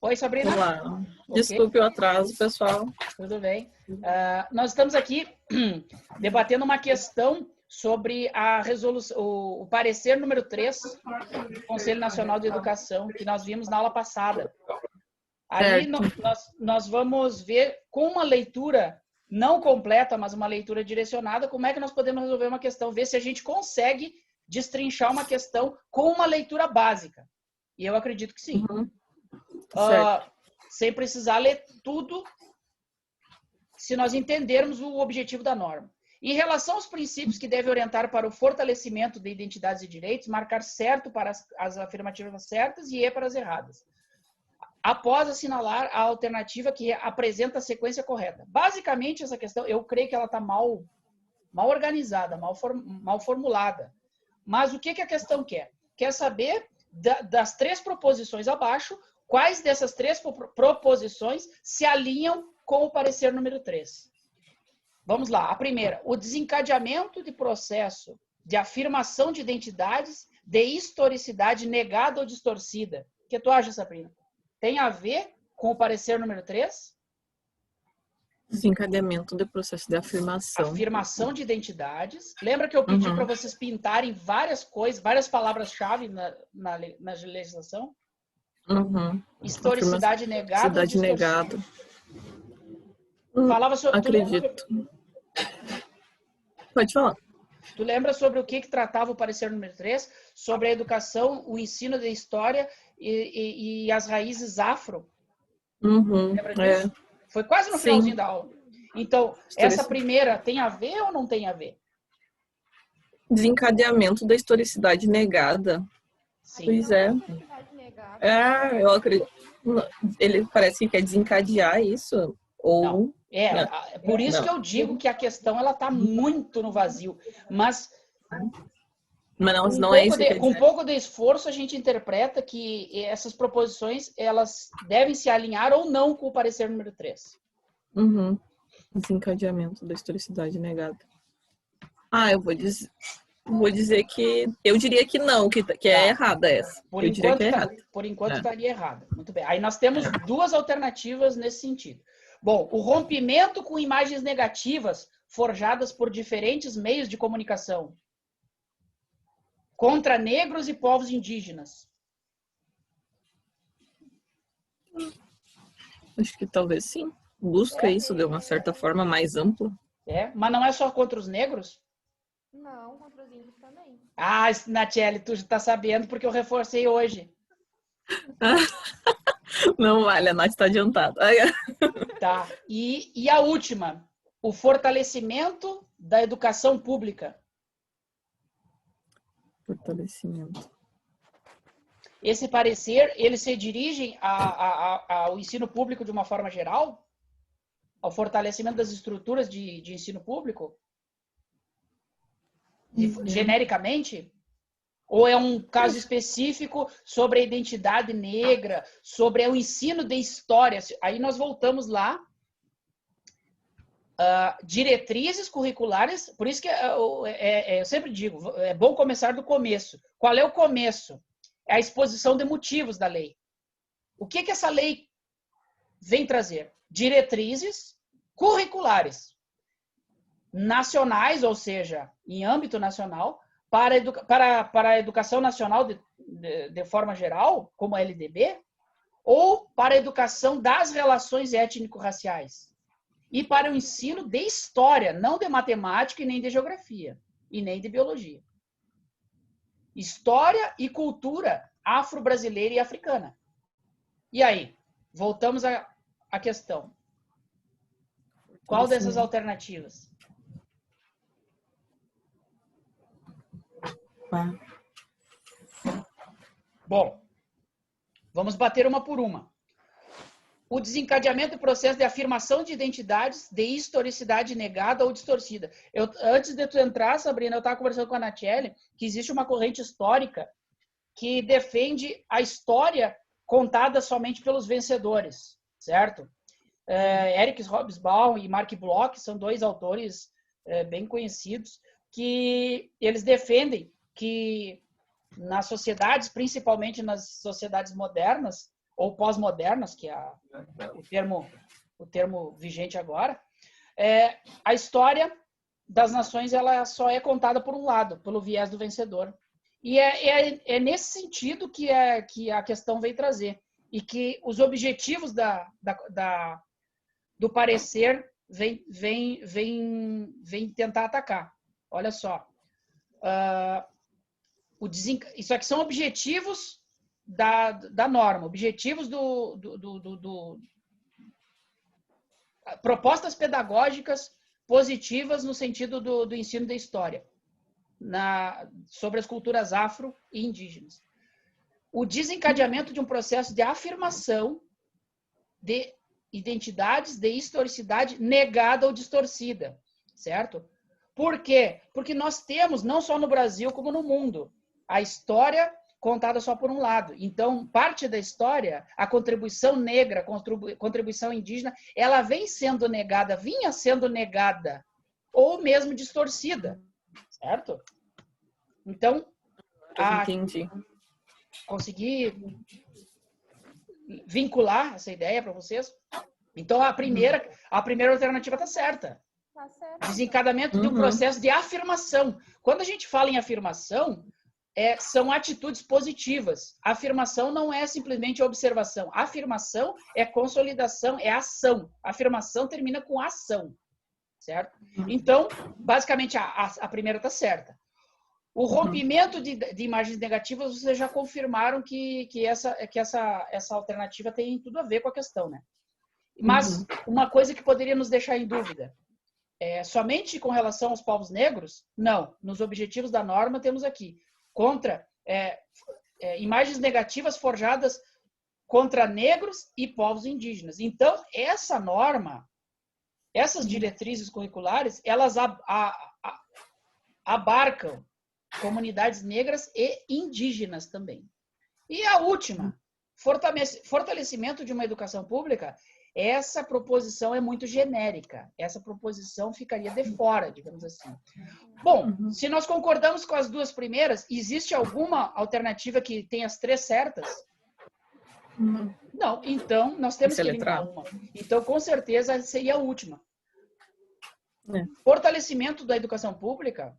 Oi, Sabrina. Olá. Desculpe o atraso, pessoal. Tudo bem. Nós estamos aqui debatendo uma questão sobre a resolução, o parecer número 3 do Conselho Nacional de Educação, que nós vimos na aula passada. Ali nós vamos ver, com uma leitura não completa, mas uma leitura direcionada, como é que nós podemos resolver uma questão, ver se a gente consegue destrinchar uma questão com uma leitura básica. E eu acredito que sim. Sem precisar ler tudo, se nós entendermos o objetivo da norma. Em relação aos princípios que devem orientar para o fortalecimento de identidades e direitos, marcar certo para as afirmativas certas e E para as erradas. Após assinalar a alternativa que apresenta a sequência correta. Basicamente, essa questão, eu creio que ela está mal organizada, mal formulada. Mas o que a questão quer? Quer saber das 3 proposições abaixo, quais dessas 3 proposições se alinham com o parecer número 3. Vamos lá. A primeira, o desencadeamento de processo de afirmação de identidades de historicidade negada ou distorcida. O que tu acha, Sabrina? Tem a ver com o parecer número 3? Desencadeamento do processo de afirmação. Afirmação de identidades. Lembra que eu pedi para vocês pintarem várias coisas, várias palavras-chave na legislação? Historicidade negada ou distorcida? Falava sobre... Acredito. Pode falar. Tu lembra sobre o que tratava o parecer número 3? Sobre a educação, o ensino de história e as raízes afro? Lembra disso? Foi quase no finalzinho da aula. Então, essa primeira tem a ver ou não tem a ver? Desencadeamento da historicidade negada. Sim. Pois é. Eu acredito. Ele parece que quer desencadear isso. Ou... Não. Por isso que eu digo que a questão ela está muito no vazio. Mas não é isso que com um pouco de esforço, a gente interpreta que essas proposições elas devem se alinhar ou não com o parecer número 3. Desencadeamento da historicidade negada. Eu vou dizer que... Eu diria que não, que é errada essa. Por enquanto estaria errada. Muito bem. Aí nós temos 2 alternativas nesse sentido. Bom, o rompimento com imagens negativas forjadas por diferentes meios de comunicação contra negros e povos indígenas. Acho que talvez sim. Busca isso de uma certa forma mais ampla. Mas não é só contra os negros? Não, contra os índios também. Natiele, tu já tá sabendo porque eu reforcei hoje. Não vale, a Nath está adiantada. Tá. E a última, o fortalecimento da educação pública. Fortalecimento. Esse parecer, ele se dirige ao ensino público de uma forma geral? Ao fortalecimento das estruturas de ensino público? Genericamente? Ou é um caso específico sobre a identidade negra, sobre o ensino de história? Aí nós voltamos lá. Diretrizes curriculares, por isso que eu sempre digo, é bom começar do começo. Qual é o começo? É a exposição de motivos da lei. O que essa lei vem trazer? Diretrizes curriculares nacionais, ou seja, em âmbito nacional, para a educação nacional de forma geral, como a LDB, ou para a educação das relações étnico-raciais. E para o ensino de história, não de matemática e nem de geografia, e nem de biologia. História e cultura afro-brasileira e africana. E aí, voltamos à questão. Qual dessas alternativas? Bom, vamos bater uma por uma. O desencadeamento do processo de afirmação de identidades de historicidade negada ou distorcida. Antes de tu entrar, Sabrina, eu estava conversando com a Natiele que existe uma corrente histórica que defende a história contada somente pelos vencedores, certo? Eric Hobsbawm e Mark Bloch são 2 autores bem conhecidos que eles defendem que nas sociedades, principalmente nas sociedades modernas ou pós-modernas, que é o termo vigente agora, a história das nações ela só é contada por um lado, pelo viés do vencedor. E é nesse sentido que a questão vem trazer. E que os objetivos do parecer vem tentar atacar. Olha só. Isso aqui são objetivos da norma, objetivos propostas pedagógicas positivas no sentido do ensino da história sobre as culturas afro e indígenas. O desencadeamento de um processo de afirmação de identidades de historicidade negada ou distorcida, certo? Por quê? Porque nós temos, não só no Brasil, como no mundo, a história contada só por um lado. Então, parte da história, a contribuição negra, a contribuição indígena, ela vinha sendo negada, ou mesmo distorcida, certo? Então, Entendi. Consegui vincular essa ideia para vocês? Então, a primeira alternativa está certa. Tá certo. Desencadeamento de um processo de afirmação. Quando a gente fala em afirmação, são atitudes positivas. Afirmação não é simplesmente observação. Afirmação é consolidação, é ação. Afirmação termina com ação, certo? Então, basicamente, a primeira está certa. O rompimento de imagens negativas, vocês já confirmaram que essa alternativa tem tudo a ver com a questão, né? Mas uma coisa que poderia nos deixar em dúvida, somente com relação aos povos negros? Não. Nos objetivos da norma temos aqui, contra imagens negativas forjadas contra negros e povos indígenas. Então, essa norma, essas diretrizes curriculares, elas abarcam comunidades negras e indígenas também. E a última, fortalecimento de uma educação pública. Essa proposição é muito genérica. Essa proposição ficaria de fora, digamos assim. Bom, se nós concordamos com as duas primeiras, existe alguma alternativa que tenha as três certas? Não. Então, nós temos que eliminar uma. Então, com certeza, seria a última. Fortalecimento da educação pública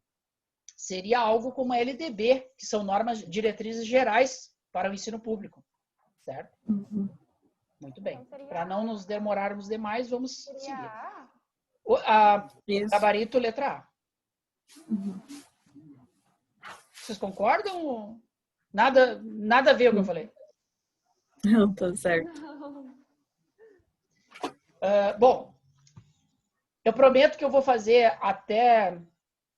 seria algo como a LDB, que são normas diretrizes gerais para o ensino público. Certo? Muito bem. Para não nos demorarmos demais, vamos seguir. Gabarito, letra A. Vocês concordam? Nada a ver o que eu falei. Não, tá certo. Bom, eu prometo que eu vou fazer até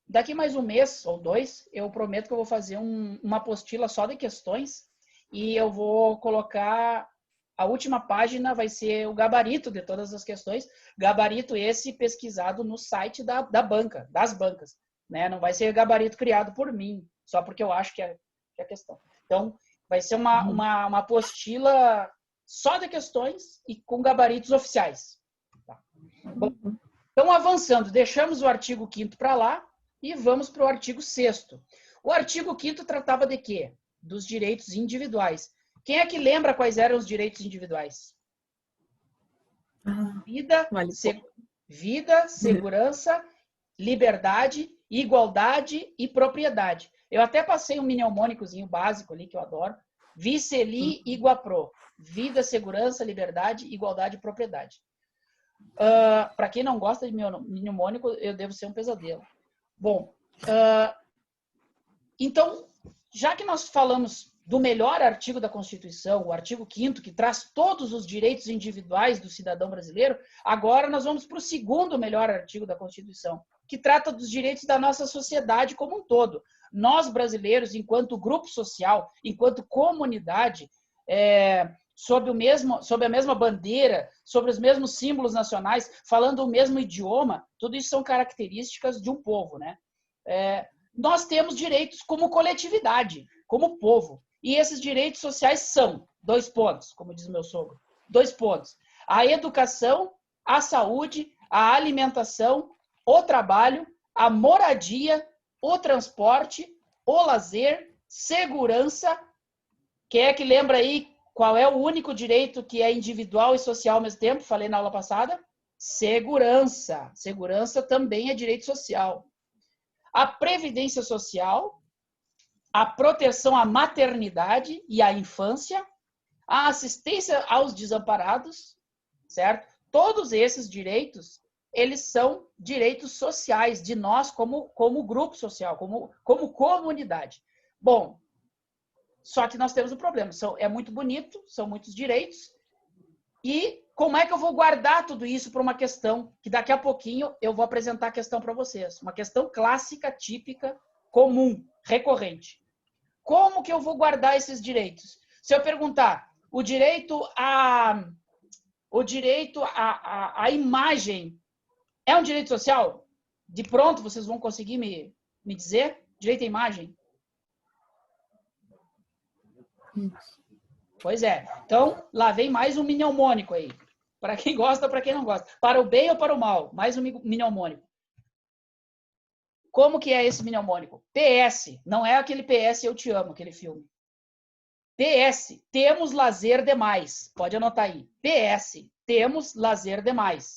daqui mais um mês ou dois, eu prometo que eu vou fazer uma apostila só de questões e eu vou colocar, a última página vai ser o gabarito de todas as questões, gabarito esse pesquisado no site da banca, das bancas, né? Não vai ser gabarito criado por mim, só porque eu acho que é a questão. Então, vai ser uma apostila só de questões e com gabaritos oficiais. Tá. Bom, então, avançando, deixamos o artigo 5º para lá, e vamos para o artigo 6º. O artigo 5º tratava de quê? Dos direitos individuais. Quem é que lembra quais eram os direitos individuais? Vida, segurança, liberdade, igualdade e propriedade. Eu até passei um mnemônicozinho básico ali, que eu adoro. Viceli Iguapro. Vida, segurança, liberdade, igualdade e propriedade. Para quem não gosta de mnemônico, eu devo ser um pesadelo. Bom, então, já que nós falamos do melhor artigo da Constituição, o artigo 5º, que traz todos os direitos individuais do cidadão brasileiro, agora nós vamos para o segundo melhor artigo da Constituição, que trata dos direitos da nossa sociedade como um todo. Nós, brasileiros, enquanto grupo social, enquanto comunidade, sob a mesma bandeira, sobre os mesmos símbolos nacionais, falando o mesmo idioma, tudo isso são características de um povo, né? Nós temos direitos como coletividade, como povo. E esses direitos sociais são 2 pontos, como diz o meu sogro. 2 pontos. A educação, a saúde, a alimentação, o trabalho, a moradia, o transporte, o lazer, Segurança. Quem é que lembra aí qual é o único direito que é individual e social ao mesmo tempo? Falei na aula passada. Segurança. Segurança também é direito social. A previdência social, a proteção à maternidade e à infância, a assistência aos desamparados, certo? Todos esses direitos, eles são direitos sociais de nós como grupo social, como comunidade. Bom, só que nós temos um problema. É muito bonito, são muitos direitos. E como é que eu vou guardar tudo isso para uma questão que daqui a pouquinho eu vou apresentar a questão para vocês? Uma questão clássica, típica, comum, recorrente. Como que eu vou guardar esses direitos? Se eu perguntar, o direito à imagem é um direito social? De pronto, vocês vão conseguir me dizer? Direito à imagem? Pois é. Então, lá vem mais um mnemônico aí. Para quem gosta, para quem não gosta. Para o bem ou para o mal? Mais um mnemônico. Como que é esse mnemônico? PS. Não é aquele PS Eu Te Amo, aquele filme. PS. Temos lazer demais. Pode anotar aí. PS. Temos lazer demais.